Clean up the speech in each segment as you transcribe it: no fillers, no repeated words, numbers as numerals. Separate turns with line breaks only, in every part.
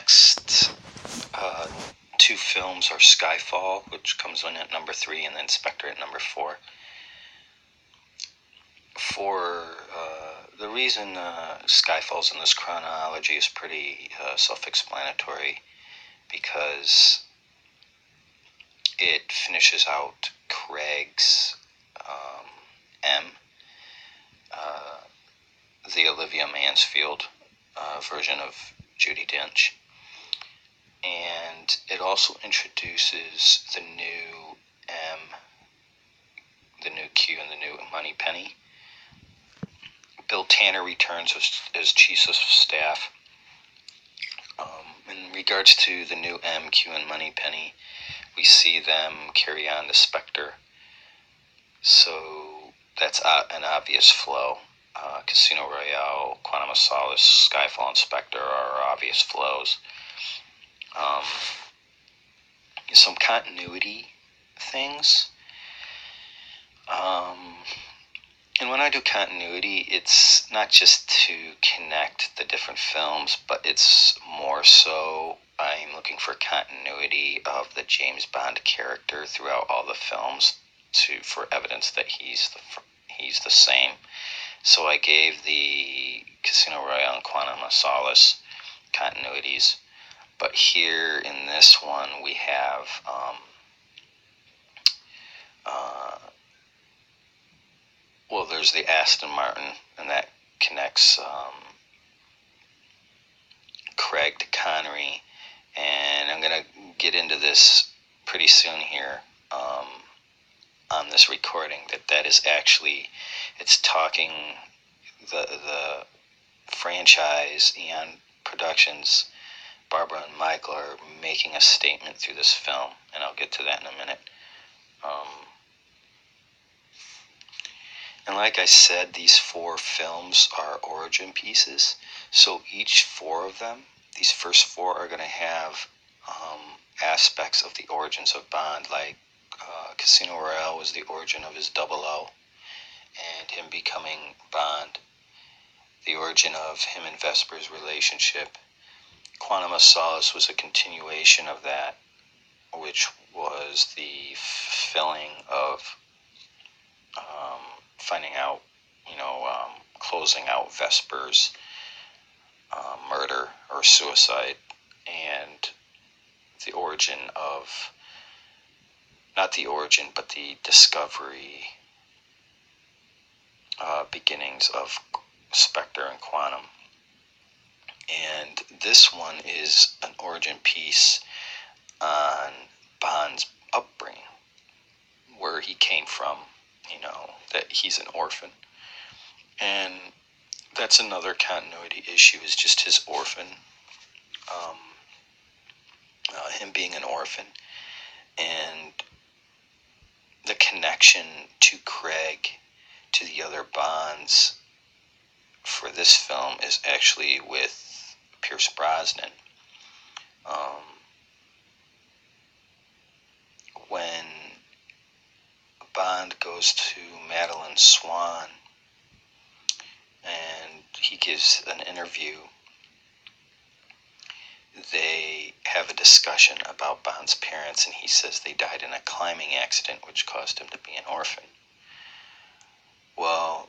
next two films are Skyfall, which comes in at number 3, and then Spectre at number 4. The reason Skyfall's in this chronology is pretty self-explanatory, because it finishes out Craig's M, the Olivia Mansfield version of Judi Dench. And it also introduces the new M, the new Q, and the new Moneypenny. Bill Tanner returns as Chief of Staff. In regards to the new M, Q, and Moneypenny, we see them carry on the Spectre. So that's an obvious flow. Casino Royale, Quantum of Solace, Skyfall, and Spectre are obvious flows. Some continuity things. And when I do continuity, it's not just to connect the different films, but it's more so I'm looking for continuity of the James Bond character throughout all the films for evidence that he's the same. So I gave the Casino Royale and Quantum of Solace continuities. But here in this one, we have there's the Aston Martin, and that connects Craig to Connery. And I'm going to get into this pretty soon here on this recording, that is actually, it's talking, the franchise, Eon Productions, Barbara and Michael are making a statement through this film, and I'll get to that in a minute. And like I said, these 4 films are origin pieces, so each 4 of them, these first 4 are going to have aspects of the origins of Bond, like Casino Royale was the origin of his 00 and him becoming Bond, the origin of him and Vesper's relationship. Quantum of Solace was a continuation of that, which was the filling of finding out, closing out Vesper's murder or suicide, and the origin of, not the origin, but the discovery, beginnings of Spectre and Quantum. And this one is an origin piece on Bond's upbringing, where he came from, that he's an orphan. And that's another continuity issue, is just his orphan, him being an orphan. And the connection to Craig, to the other Bonds for this film, is actually with Pierce Brosnan. When Bond goes to Madeline Swan and he gives an interview, they have a discussion about Bond's parents, and he says they died in a climbing accident which caused him to be an orphan. Well,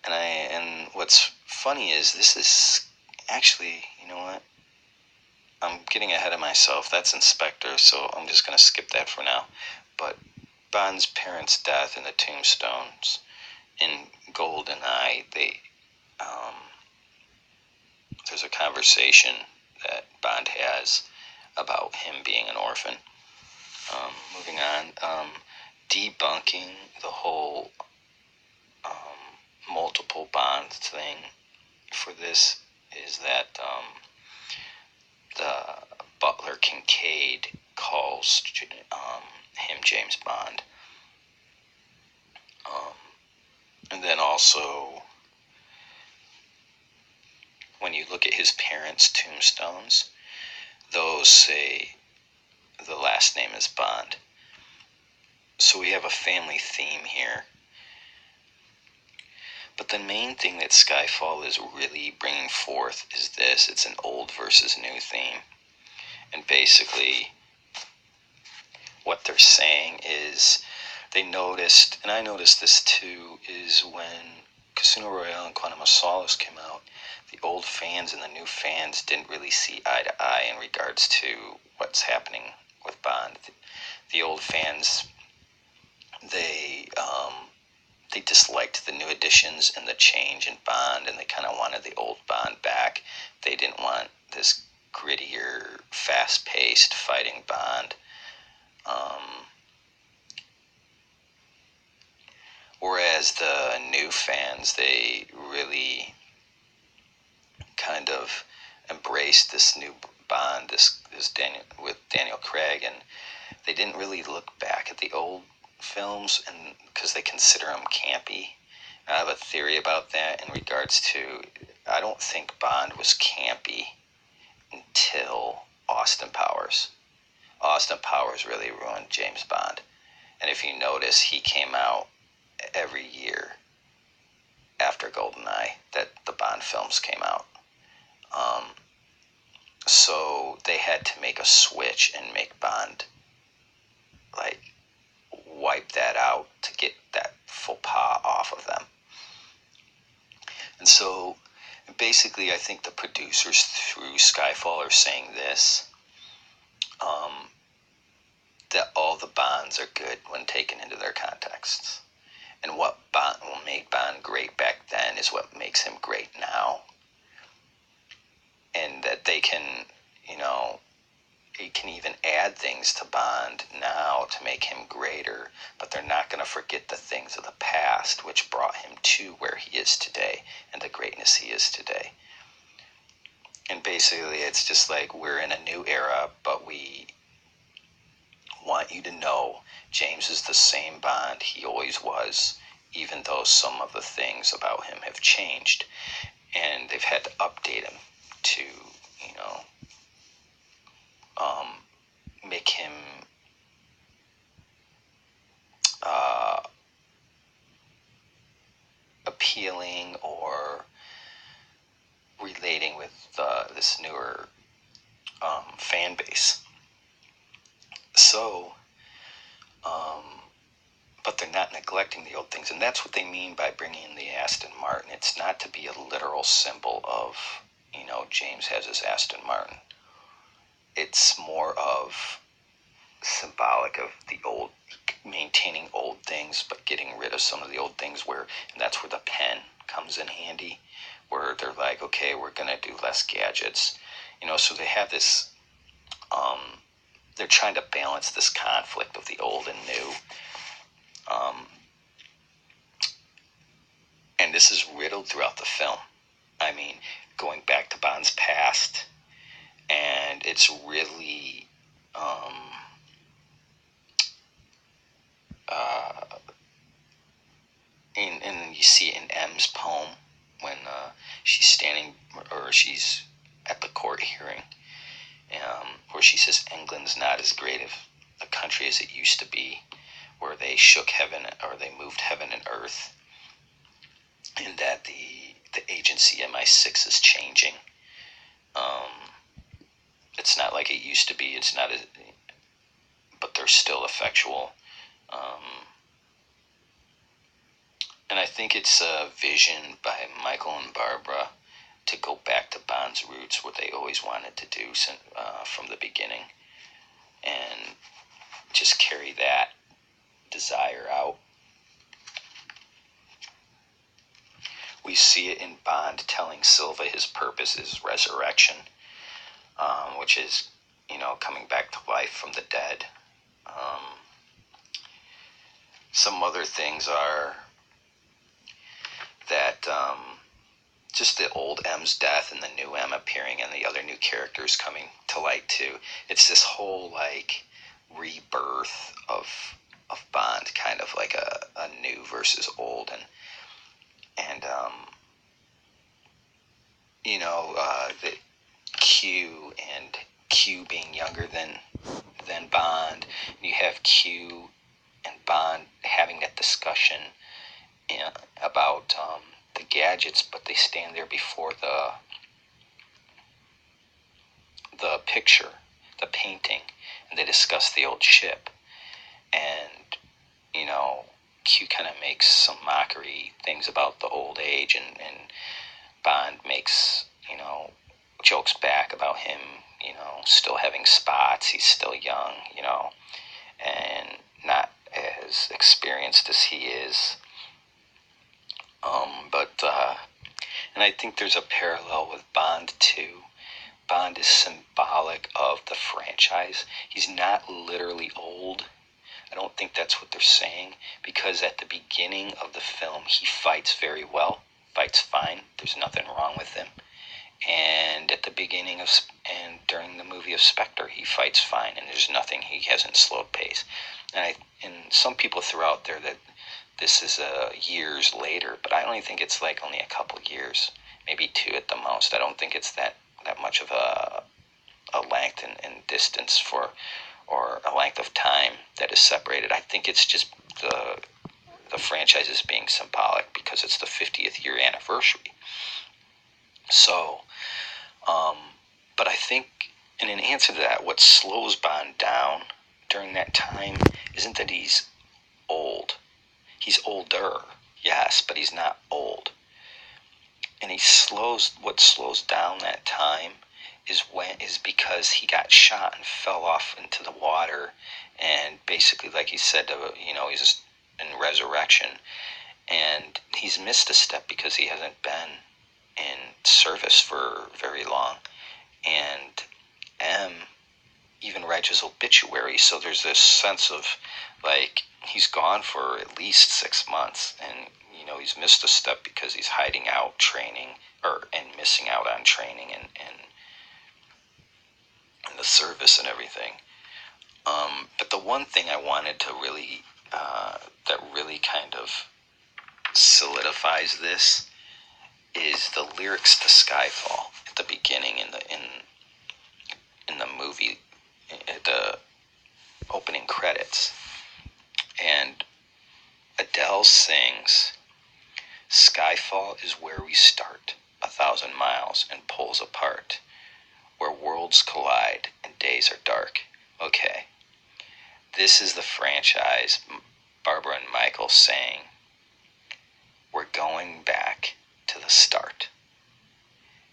and what's funny is, this is actually, you know what? I'm getting ahead of myself. That's Inspector, so I'm just going to skip that for now. But Bond's parents' death in the tombstones in GoldenEye, there's a conversation that Bond has about him being an orphan. Moving on, debunking the whole multiple Bond thing for this is that the butler Kincaid calls him James Bond. And then also, when you look at his parents' tombstones, those say the last name is Bond. So we have a family theme here. But the main thing that Skyfall is really bringing forth is this. It's an old versus new theme. And basically, what they're saying is they noticed, and I noticed this too, is when Casino Royale and Quantum of Solace came out, the old fans and the new fans didn't really see eye to eye in regards to what's happening with Bond. The old fans, they disliked the new additions and the change in Bond, and they kind of wanted the old Bond back. They didn't want this grittier, fast-paced fighting Bond. Whereas the new fans, they really kind of embraced this new Bond, this Daniel Craig, and they didn't really look back at the old films, and because they consider them campy. I have a theory about that in regards to, I don't think Bond was campy until Austin Powers. Austin Powers really ruined James Bond. And if you notice, he came out every year after GoldenEye that the Bond films came out. So they had to make a switch and make Bond, like, wipe that out to get that faux pas off of them. And so basically, I think the producers through Skyfall are saying this, that all the Bonds are good when taken into their contexts. And what made Bond great back then is what makes him great now. And that they can, can even add things to Bond now to make him greater, but they're not going to forget the things of the past which brought him to where he is today and the greatness he is today. And basically, it's just like we're in a new era, but we want you to know James is the same Bond he always was, even though some of the things about him have changed, and they've had to update him to, make him appealing or relating with this newer fan base. So, but they're not neglecting the old things, and that's what they mean by bringing in the Aston Martin. It's not to be a literal symbol of, James has his Aston Martin. It's more of symbolic of the old, maintaining old things, but getting rid of some of the old things, and that's where the pen comes in handy, where they're like, okay, we're going to do less gadgets. So they have this, they're trying to balance this conflict of the old and new. And this is riddled throughout the film. I mean, going back to Bond's past, and it's really, and you see it in M's poem when she's standing, or she's at the court hearing, where she says, England's not as great of a country as it used to be, where they shook heaven, or they moved heaven and earth, and that the agency MI6 is changing. It's not like it used to be. It's not as, but they're still effectual. And I think it's a vision by Michael and Barbara to go back to Bond's roots, what they always wanted to do from the beginning, and just carry that desire out. We see it in Bond telling Silva his purpose is resurrection, which is, coming back to life from the dead. Some other things are that just the old M's death and the new M appearing and the other new characters coming to light too. It's this whole like rebirth of Bond, kind of like a new versus old, and the Q being younger than Bond. You have Q and Bond having that discussion about picture, the painting, and they discuss the old ship. And, you know, Q kind of makes some mockery things about the old age, and Bond makes, jokes back about him, still having spots. He's still young, and not as experienced as he is. And I think there's a parallel with Bond too. Bond is symbolic of the franchise. He's not literally old. I don't think that's what they're saying, because at the beginning of the film, he fights very well, fights fine. There's nothing wrong with him. And at the beginning of, and during the movie of Spectre, he fights fine, and there's nothing, he hasn't slowed pace. And some people threw out there that this is years later, but I only think it's like only a couple years, maybe 2 at the most. I don't think it's that much of a length and distance for, or a length of time that is separated. I think it's just the franchise is being symbolic because it's the 50th year anniversary. So, but I think, and in answer to that, what slows Bond down during that time isn't that he's old. He's older, yes, but he's not old. And what slows down that time is because he got shot and fell off into the water, and basically, like he said, he's in resurrection, and he's missed a step because he hasn't been in service for very long. And M even writes his obituary, so there's this sense of like he's gone for at least 6 months, and he's missed a step because he's hiding out training, and missing out on training and the service and everything. But the one thing I wanted to really that really kind of solidifies this is the lyrics to Skyfall at the beginning in the movie, at the opening credits. And Adele sings, "Skyfall is where we start, 1,000 miles and poles apart, where worlds collide and days are dark." Okay, this is the franchise, Barbara and Michael saying, we're going back to the start.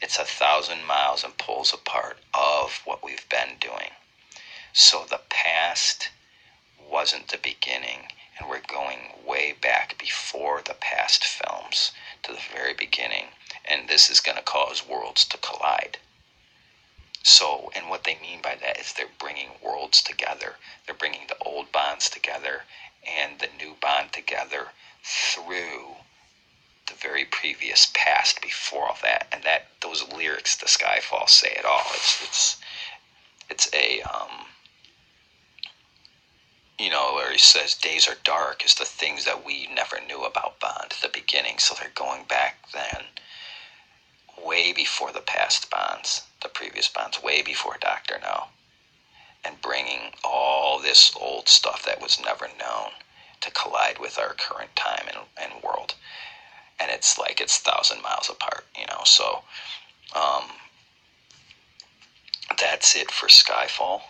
It's 1,000 miles and poles apart of what we've been doing. So the past wasn't the beginning, and we're going way back before the past films to the very beginning, and this is going to cause worlds to collide. So, and what they mean by that is they're bringing worlds together. They're bringing the old Bonds together and the new Bond together through the very previous past before all that. And that those lyrics to Skyfall say it all. It's a where he says days are dark is the things that we never knew about Bond at the beginning. So they're going back then way before the past Bonds, the previous Bonds, way before Dr. No, and bringing all this old stuff that was never known to collide with our current time and world. And it's like it's 1,000 miles apart, so that's it for Skyfall.